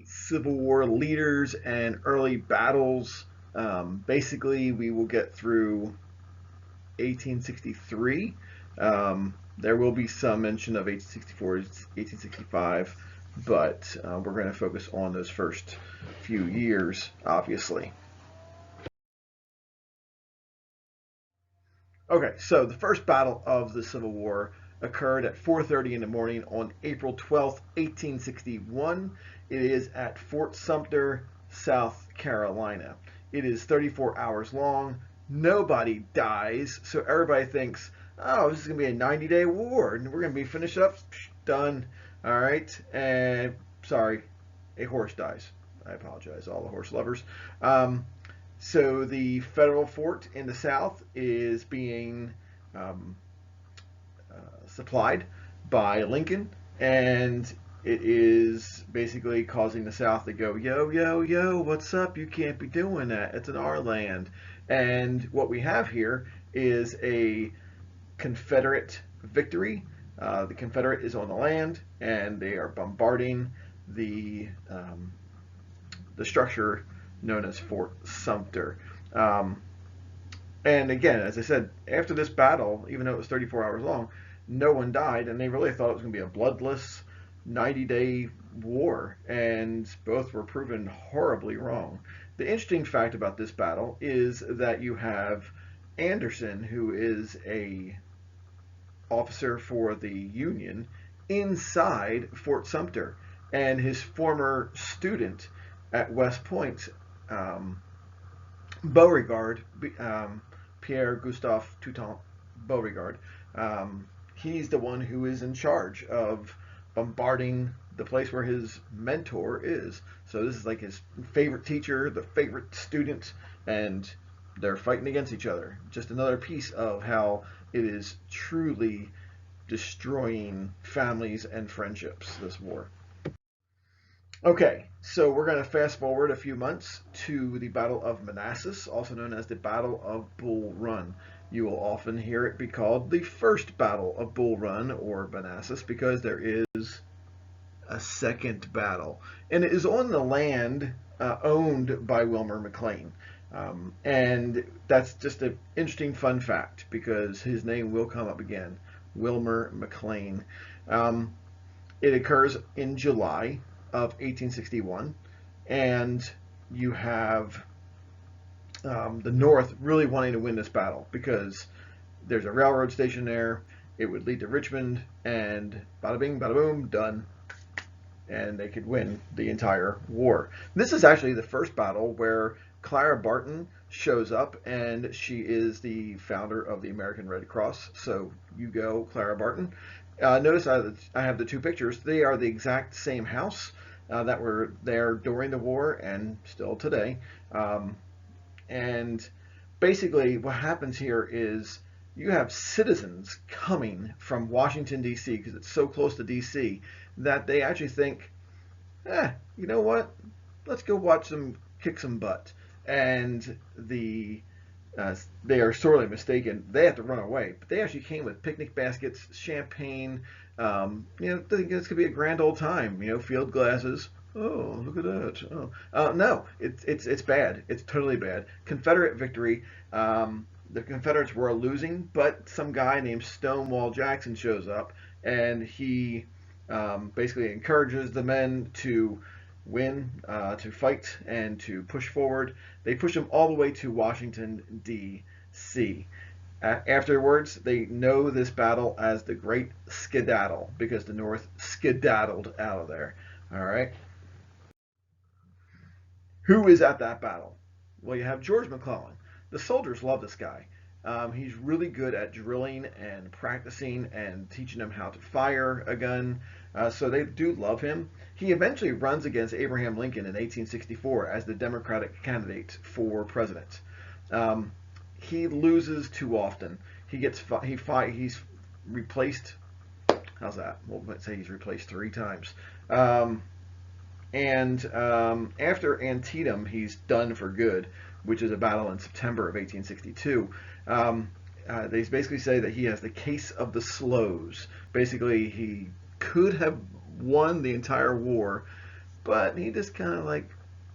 the Civil War leaders and early battles. Basically, we will get through 1863. There will be some mention of 1864, 1865, but we're going to focus on those first few years, obviously. Okay, so the first battle of the Civil War occurred at 4:30 in the morning on April 12th, 1861. It is at Fort Sumter, South Carolina. It is 34 hours long. Nobody dies, so everybody thinks, oh, this is going to be a 90-day war, and we're going to be finished up, done. All right, and sorry, a horse dies. I apologize, all the horse lovers. So the federal fort in the south is being um, supplied by Lincoln, and it is basically causing the South to go, yo, yo, yo, what's up? You can't be doing that. It's in our land. And what we have here is a Confederate victory. The Confederate is on the land, and they are bombarding the um, the structure known as Fort Sumter. Um, and again, as I said, after this battle, even though it was 34 hours long, no one died, and they really thought it was going to be a bloodless 90-day war, and both were proven horribly wrong. The interesting fact about this battle is that you have Anderson, who is a officer for the Union, inside Fort Sumter, and his former student at West Point, um, Beauregard, Pierre Gustave Toutant Beauregard, he's the one who is in charge of bombarding the place where his mentor is. So this is like his favorite teacher, the favorite student, and they're fighting against each other. Just another piece of how it is truly destroying families and friendships, this war. Okay, so we're going to fast forward a few months to the Battle of Manassas, also known as the Battle of Bull Run. You will often hear it be called the First Battle of Bull Run or Manassas because there is a second battle, and it is on the land owned by Wilmer McLean. And that's just an interesting fun fact because his name will come up again, Wilmer McLean. Um, it occurs in July of 1861, and you have the North really wanting to win this battle because there's a railroad station there. It would lead to Richmond, and bada bing, bada boom, done. And they could win the entire war. This is actually the first battle where Clara Barton shows up, and she is the founder of the American Red Cross. So you go, Clara Barton. Notice I have the two pictures. They are the exact same house that were there during the war and still today. And basically, what happens here is you have citizens coming from Washington, D.C., because it's so close to D.C., that they actually think, you know what? Let's go watch them kick some butt. And they are sorely mistaken. They have to run away. But they actually came with picnic baskets, champagne. Thinking it's gonna be a grand old time. Field glasses. Oh, look at that. No, it's bad. It's totally bad. Confederate victory. The Confederates were losing, but some guy named Stonewall Jackson shows up, and he basically encourages the men to win, to fight, and to push forward. They push them all the way to Washington, D.C. Afterwards, they know this battle as the Great Skedaddle because the North skedaddled out of there. All right. Who is at that battle? Well, you have George McClellan. The soldiers love this guy. He's really good at drilling and practicing and teaching them how to fire a gun. So they do love him. He eventually runs against Abraham Lincoln in 1864 as the Democratic candidate for president. He loses too often. He's replaced. How's that? Well, let's say he's replaced 3 times. And after Antietam, he's done for good, which is a battle in September of 1862. They basically say that he has the case of the slows. Basically, he could have won the entire war but he just kind of like,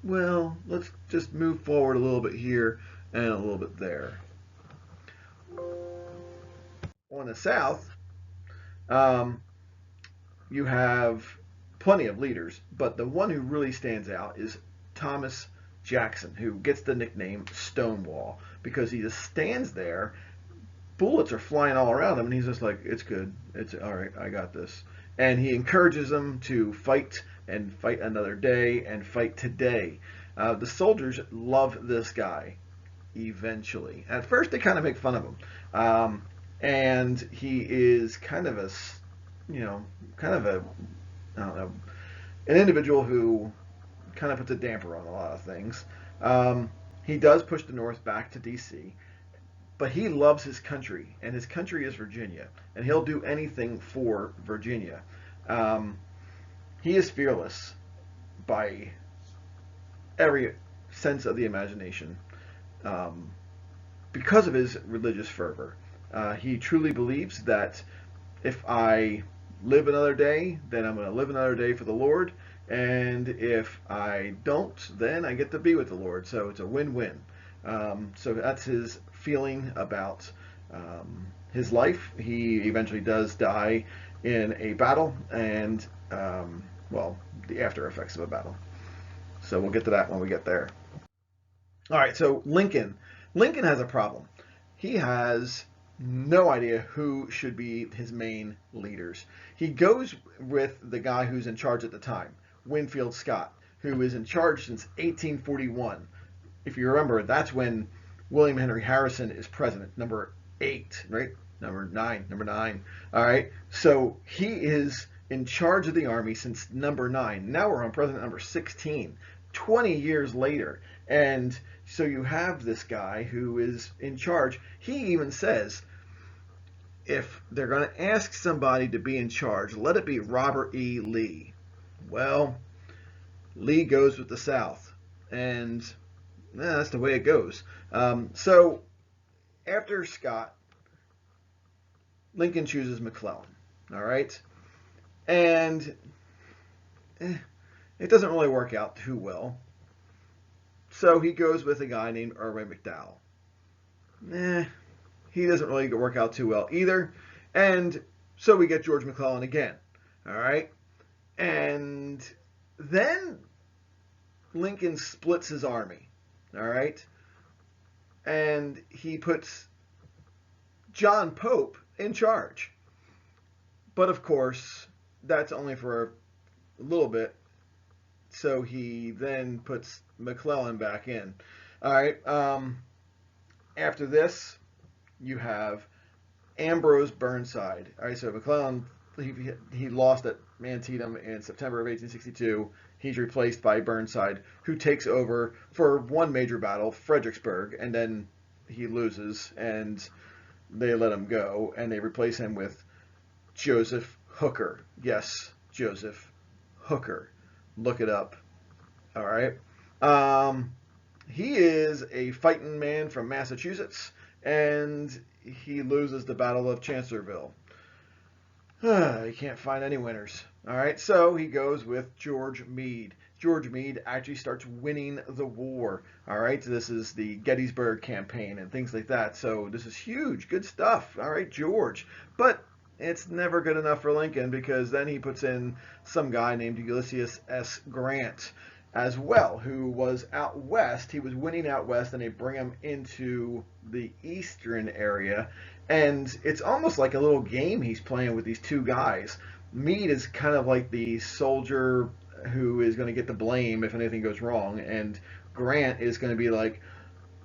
well, let's just move forward a little bit here and a little bit there. On the south, um, you have plenty of leaders, but the one who really stands out is Thomas Jackson, who gets the nickname Stonewall because he just stands there. Bullets are flying all around him, and he's just like, "It's good. It's all right. I got this." And he encourages them to fight and fight another day and fight today. The soldiers love this guy. Eventually, at first they kind of make fun of him, and he is kind of a, kind of a, I don't know, an individual who kind of puts a damper on a lot of things. He does push the North back to D.C., but he loves his country, and his country is Virginia, and he'll do anything for Virginia. He is fearless by every sense of the imagination because of his religious fervor. He truly believes that if I live another day, then I'm going to live another day for the Lord, and if I don't, then I get to be with the Lord. So it's a win-win. So that's his feeling about his life. He eventually does die in a battle, and well, the after effects of a battle. So we'll get to that when we get there. All right, so Lincoln. Lincoln has a problem. He has no idea who should be his main leaders. He goes with the guy who's in charge at the time, Winfield Scott, who is in charge since 1841. If you remember, that's when William Henry Harrison is president, number 8, right? Number 9. All right. So he is in charge of the army since number 9. Now we're on president number 16, 20 years later. And so you have this guy who is in charge. He even says, if they're going to ask somebody to be in charge, let it be Robert E. Lee. Well, Lee goes with the South, and that's the way it goes. So after Scott, Lincoln chooses McClellan. All right, and it doesn't really work out too well. So he goes with a guy named Irving McDowell. He doesn't really work out too well either. And so we get George McClellan again. All right. And then Lincoln splits his army. All right. And he puts John Pope in charge. But of course, that's only for a little bit. So he then puts McClellan back in. All right. After this, you have Ambrose Burnside. All right. So McClellan, he lost at Antietam in September of 1862. He's replaced by Burnside, who takes over for one major battle, Fredericksburg, and then he loses, and they let him go, and they replace him with Joseph Hooker. Yes, Joseph Hooker. Look it up. All right. He is a fighting man from Massachusetts, and he loses the Battle of Chancellorsville. He can't find any winners. All right, so he goes with George Meade. George Meade actually starts winning the war. All right, so this is the Gettysburg campaign and things like that. So this is huge, good stuff. All right, George. But it's never good enough for Lincoln, because then he puts in some guy named Ulysses S. Grant as well, who was out west. He was winning out west, and they bring him into the eastern area. And it's almost like a little game he's playing with these two guys. Meade is kind of like the soldier who is going to get the blame if anything goes wrong, and Grant is going to be like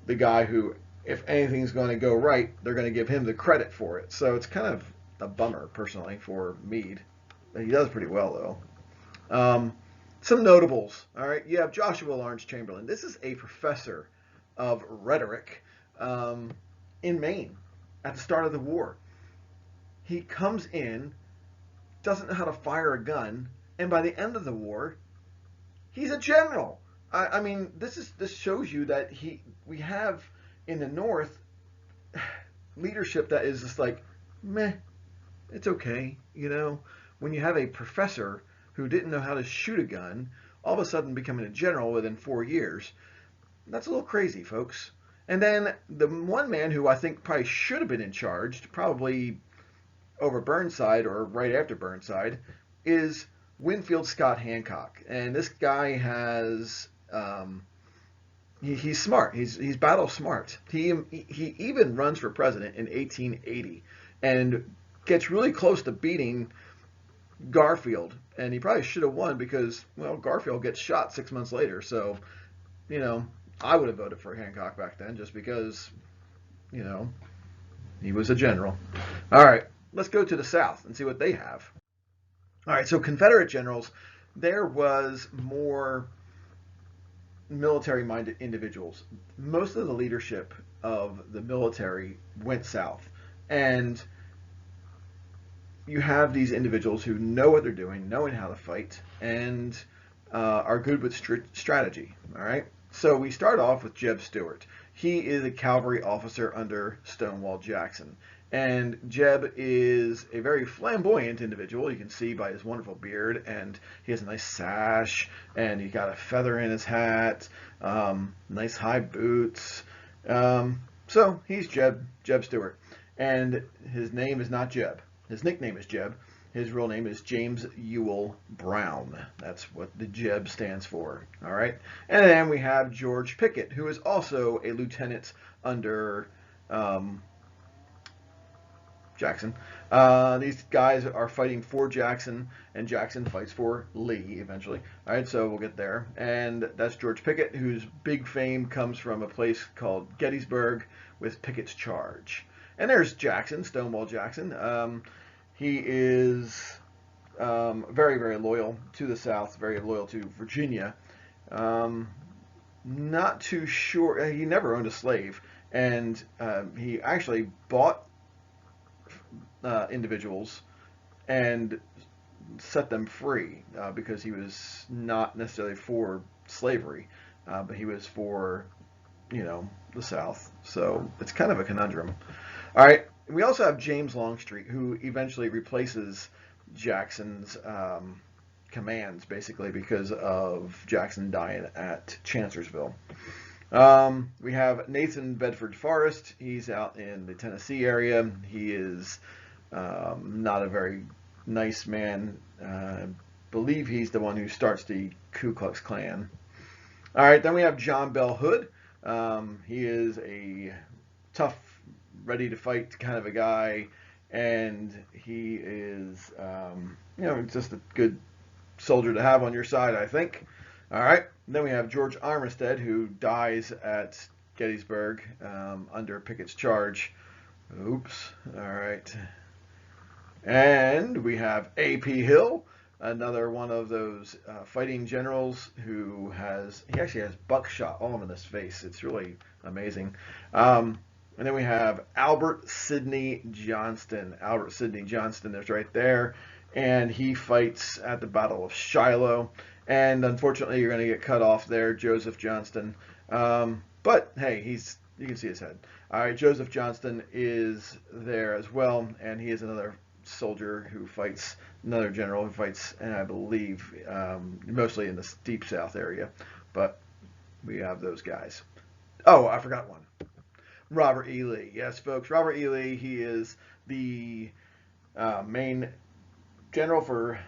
the guy who, if anything's going to go right, they're going to give him the credit for it. So it's kind of a bummer, personally, for Meade. He does pretty well, though. Some notables. All right, you have Joshua Lawrence Chamberlain. This is a professor of rhetoric in Maine at the start of the war. He comes in, doesn't know how to fire a gun, and by the end of the war, he's a general. I mean, this shows you that we have in the North leadership that is just like, meh, it's okay, you know. When you have a professor who didn't know how to shoot a gun all of a sudden becoming a general within 4 years. That's a little crazy, folks. And then the one man who I think probably should have been in charge, probably over Burnside or right after Burnside, is Winfield Scott Hancock. And this guy has he's smart. He's battle smart. He even runs for president in 1880 and gets really close to beating Garfield. And he probably should have won because, well, Garfield gets shot 6 months later. So, you know, I would have voted for Hancock back then just because, you know, he was a general. All right, let's go to the South and see what they have. All right, so Confederate generals, there was more military-minded individuals. Most of the leadership of the military went south. And you have these individuals who know what they're doing, knowing how to fight, and are good with strategy. All right. So we start off with Jeb Stuart. He is a cavalry officer under Stonewall Jackson. And Jeb is a very flamboyant individual. You can see by his wonderful beard, and he has a nice sash, and he got a feather in his hat, nice high boots. So he's Jeb Stuart. And his name is not Jeb. His nickname is Jeb. His real name is James Ewell Brown. That's what the Jeb stands for. All right. And then we have George Pickett, who is also a lieutenant under Jackson. These guys are fighting for Jackson, and Jackson fights for Lee eventually. All right, so we'll get there. And that's George Pickett, whose big fame comes from a place called Gettysburg with Pickett's Charge. And there's Jackson, Stonewall Jackson. He is very, very loyal to the South, very loyal to Virginia. Not too sure. He never owned a slave, and he actually bought individuals and set them free because he was not necessarily for slavery, but he was for, the South. So it's kind of a conundrum. All right. We also have James Longstreet, who eventually replaces Jackson's commands, basically because of Jackson dying at Chancellorsville. We have Nathan Bedford Forrest. He's out in the Tennessee area. He is not a very nice man. I believe he's the one who starts the Ku Klux Klan. All right, then we have John Bell Hood. He is a tough, ready to fight kind of a guy, and he is, just a good soldier to have on your side, I think. All right. Then we have George Armistead, who dies at Gettysburg under Pickett's charge. Oops. All right. And we have A.P. Hill, another one of those fighting generals he actually has buckshot all in his face. It's really amazing. And then we have Albert Sidney Johnston. Albert Sidney Johnston is right there. And he fights at the Battle of Shiloh. And unfortunately, you're going to get cut off there, Joseph Johnston. But hey, you can see his head. All right, Joseph Johnston is there as well. And he is another soldier who fights, another general who fights, and I believe mostly in the Deep South area. But we have those guys. Oh, I forgot one. Robert E. Lee. Yes, folks, Robert E. Lee, he is the main general for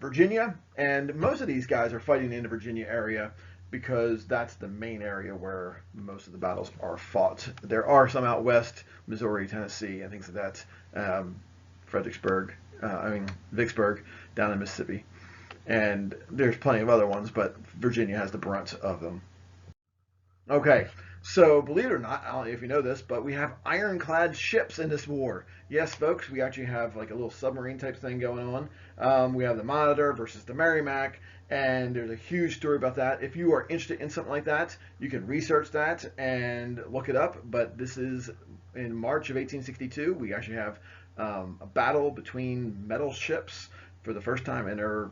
Virginia, and most of these guys are fighting in the Virginia area because that's the main area where most of the battles are fought. There are some out west, Missouri, Tennessee, and things like that, Vicksburg, down in Mississippi, and there's plenty of other ones, but Virginia has the brunt of them. Okay, so believe it or not, I don't know if you know this, but we have ironclad ships in this war. Yes, folks, we actually have like a little submarine type thing going on. We have the Monitor versus the Merrimack, and there's a huge story about that. If you are interested in something like that, you can research that and look it up. But this is in March of 1862. We actually have a battle between metal ships for the first time, and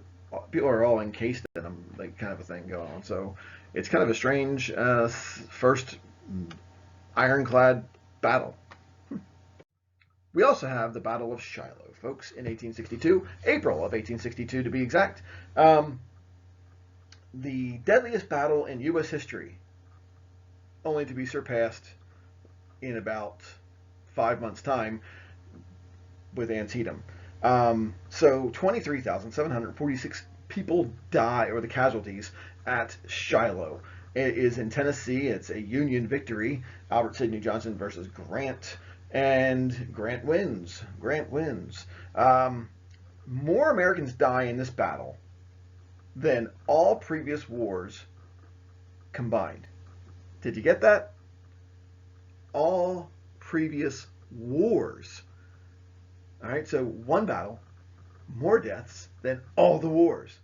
people are all encased in them, like kind of a thing going on. So it's kind of a strange first ironclad battle. We also have the Battle of Shiloh, folks, in 1862, April of 1862 to be exact. the deadliest battle in U.S. history, only to be surpassed in about 5 months' time with Antietam. So 23,746 people die, or the casualties, at Shiloh. It is in Tennessee. It's a Union victory. Albert Sidney Johnston versus Grant. And Grant wins. Grant wins. More Americans die in this battle than all previous wars combined. Did you get that? All previous wars. All right, so one battle, more deaths than all the wars.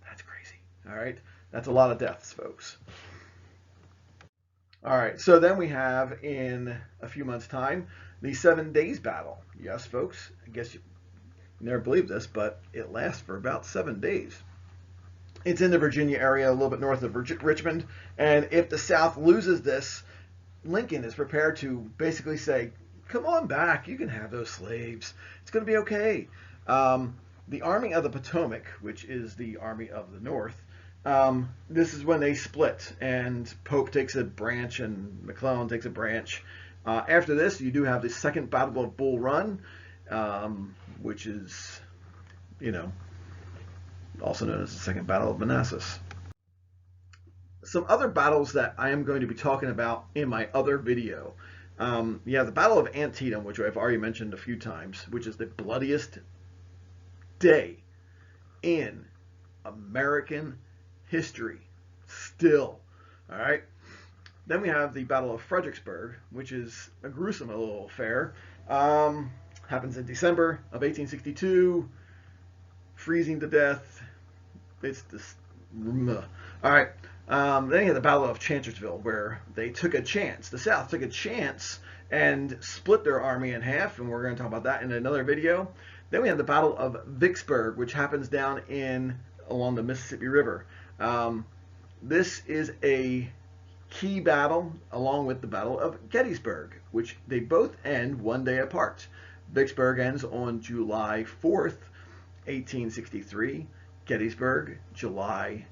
That's crazy. All right, that's a lot of deaths, folks. All right, so then we have in a few months' time the 7 Days Battle. Yes, folks, I guess you never believe this, but it lasts for about 7 days. It's in the Virginia area, a little bit north of Richmond, and if the South loses this, Lincoln is prepared to basically say, come on back, you can have those slaves. It's going to be okay. The Army of the Potomac, which is the Army of the North, this is when they split, and Pope takes a branch and McClellan takes a branch. After this, you do have the Second Battle of Bull Run, which is, also known as the Second Battle of Manassas. Some other battles that I am going to be talking about in my other video. You have the Battle of Antietam, which I've already mentioned a few times, which is the bloodiest day in American history still. All right. Then we have the Battle of Fredericksburg, which is a gruesome little affair. Happens in December of 1862. Freezing to death. It's this. All right. Then you have the Battle of Chancellorsville, where they took a chance. The South took a chance and split their army in half, and we're going to talk about that in another video. Then we have the Battle of Vicksburg, which happens down along the Mississippi River. This is a key battle, along with the Battle of Gettysburg, which they both end 1 day apart. Vicksburg ends on July 4th, 1863. Gettysburg, July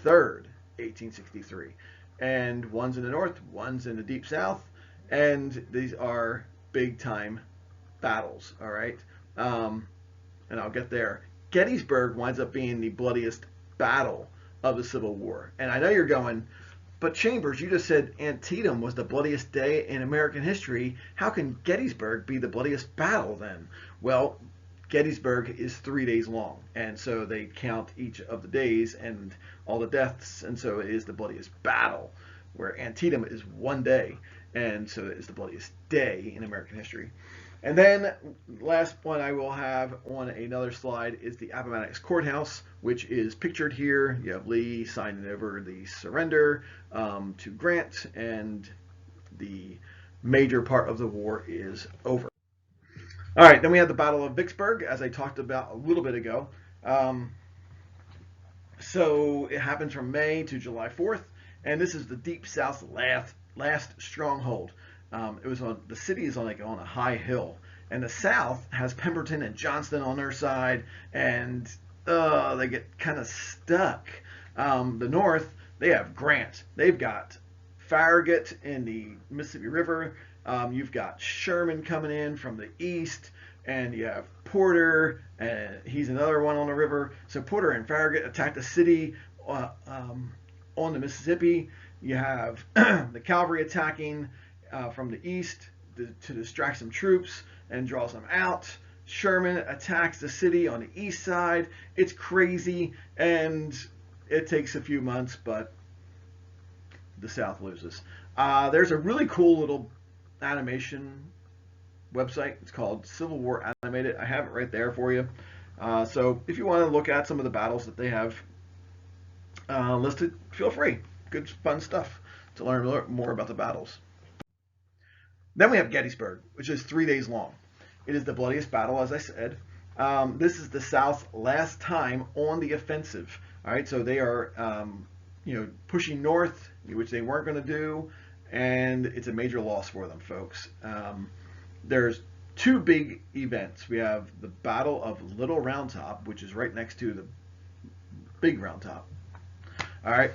3rd, 1863. And one's in the north, one's in the deep south, and these are big time battles, all right? And I'll get there. Gettysburg winds up being the bloodiest battle of the Civil War. And I know you're going, but Chambers, you just said Antietam was the bloodiest day in American history. How can Gettysburg be the bloodiest battle then? Well, Gettysburg is 3 days long, and so they count each of the days and all the deaths, and so it is the bloodiest battle, where Antietam is 1 day, and so it is the bloodiest day in American history. And then last one I will have on another slide is the Appomattox Courthouse, which is pictured here. You have Lee signing over the surrender to Grant, and the major part of the war is over. All right, then we have the Battle of Vicksburg, as I talked about a little bit ago. So it happens from May to July 4th, and this is the Deep South's last stronghold. The city is on a high hill, and the South has Pemberton and Johnston on their side, and they get kind of stuck. The North, they have Grant. They've got Farragut in the Mississippi River. You've got Sherman coming in from the east, and you have Porter, and he's another one on the river. So Porter and Farragut attack the city on the Mississippi. You have the cavalry attacking from the east to distract some troops and draws them out. Sherman attacks the city on the east side. It's crazy, and it takes a few months, but the South loses. There's a really cool little animation website. It's called Civil War Animated. I have it right there for you. So if you want to look at some of the battles that they have listed, feel free. Good, fun stuff to learn more about the battles. Then we have Gettysburg, which is 3 days long. It is the bloodiest battle, as I said. This is the South's last time on the offensive. All right, so they are, pushing north, which they weren't going to do, and it's a major loss for them, folks. There's two big events. We have the Battle of Little Round Top, which is right next to the Big Round Top. All right,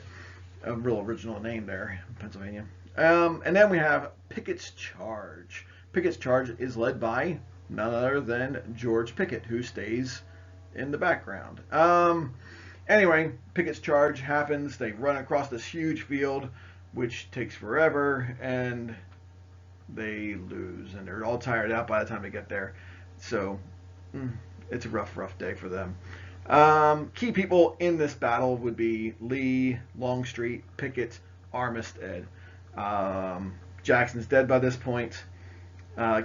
a real original name there, Pennsylvania. And then we have Pickett's Charge. Pickett's Charge is led by none other than George Pickett, who stays in the background. Anyway, Pickett's Charge happens. They run across this huge field, which takes forever, and they lose, and they're all tired out by the time they get there. So it's a rough day for them. Key people in this battle would be Lee, Longstreet, Pickett, Armistead. Jackson's dead by this point.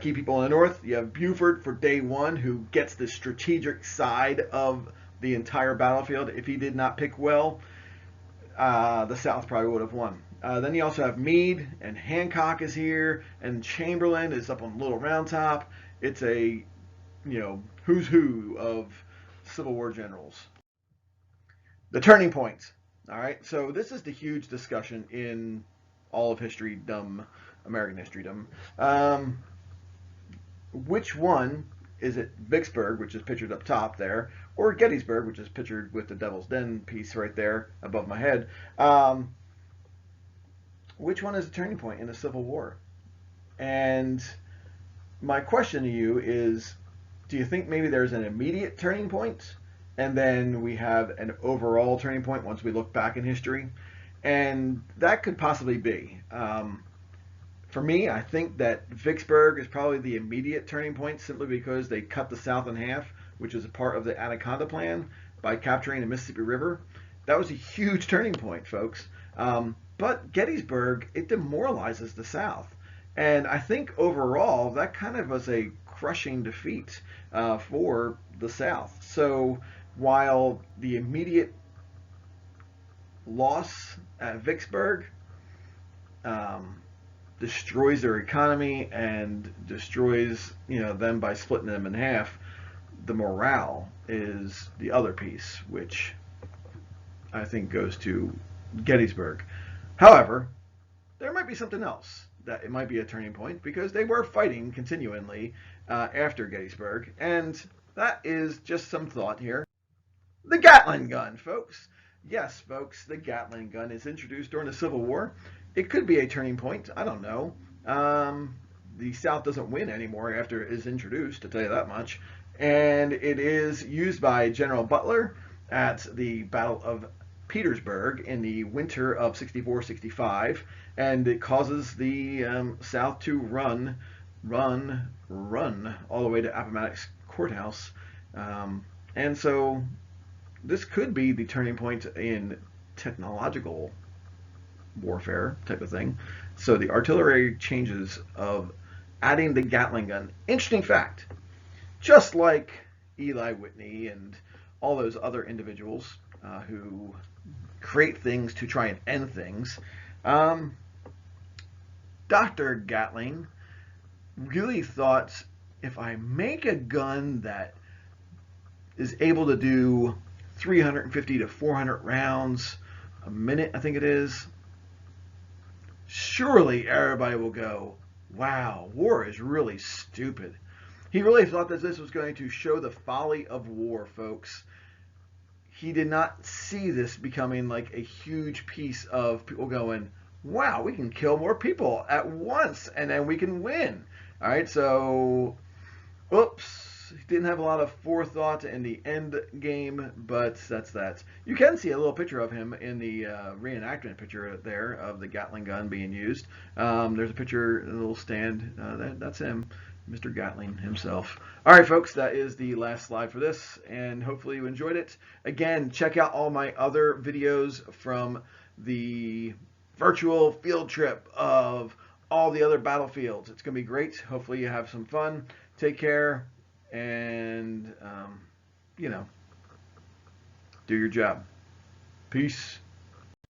Key people in the north, you have Buford for day one, who gets the strategic side of the entire battlefield. If he did not pick well, the South probably would have won. Then you also have Meade, and Hancock is here, and Chamberlain is up on Little Round Top. It's a, who's who of Civil War generals. The turning points. All right, so this is the huge discussion in all of history, American history, which one is it? Vicksburg, which is pictured up top there, or Gettysburg, which is pictured with the Devil's Den piece right there above my head? Which one is a turning point in the Civil War? And my question to you is, do you think maybe there's an immediate turning point, and then we have an overall turning point once we look back in history? And that could possibly be. For me, I think that Vicksburg is probably the immediate turning point, simply because they cut the South in half, which is a part of the Anaconda Plan, by capturing the Mississippi River. That was a huge turning point, folks. But Gettysburg, it demoralizes the South. And I think overall, that kind of was a crushing defeat for the South. So while the immediate loss at Vicksburg destroys their economy and destroys them by splitting them in half, the morale is the other piece, which I think goes to Gettysburg. However, there might be something else that it might be a turning point, because they were fighting continually after Gettysburg, and that is just some thought here. The Gatling gun, folks. Yes, folks, the Gatling gun is introduced during the Civil War. It could be a turning point. I don't know. The South doesn't win anymore after it is introduced, to tell you that much. And it is used by General Butler at the Battle of Petersburg in the winter of 64-65, and it causes the South to run all the way to Appomattox Courthouse. And so this could be the turning point in technological warfare type of thing. So the artillery changes of adding the Gatling gun. Interesting fact, just like Eli Whitney and all those other individuals who create things to try and end things, Dr. Gatling really thought, if I make a gun that is able to do 350 to 400 rounds a minute, I think it is, surely everybody will go, wow, war is really stupid. He really thought that this was going to show the folly of war, folks. He did not see this becoming like a huge piece of people going, wow, we can kill more people at once and then we can win. All right, so, oops. He didn't have a lot of forethought in the end game, but that's that. You can see a little picture of him in the reenactment picture there of the Gatling gun being used. There's a picture, a little stand. That's him, Mr. Gatling himself. All right, folks, that is the last slide for this, and hopefully you enjoyed it. Again, check out all my other videos from the virtual field trip of all the other battlefields. It's going to be great. Hopefully you have some fun. Take care. And, do your job. Peace.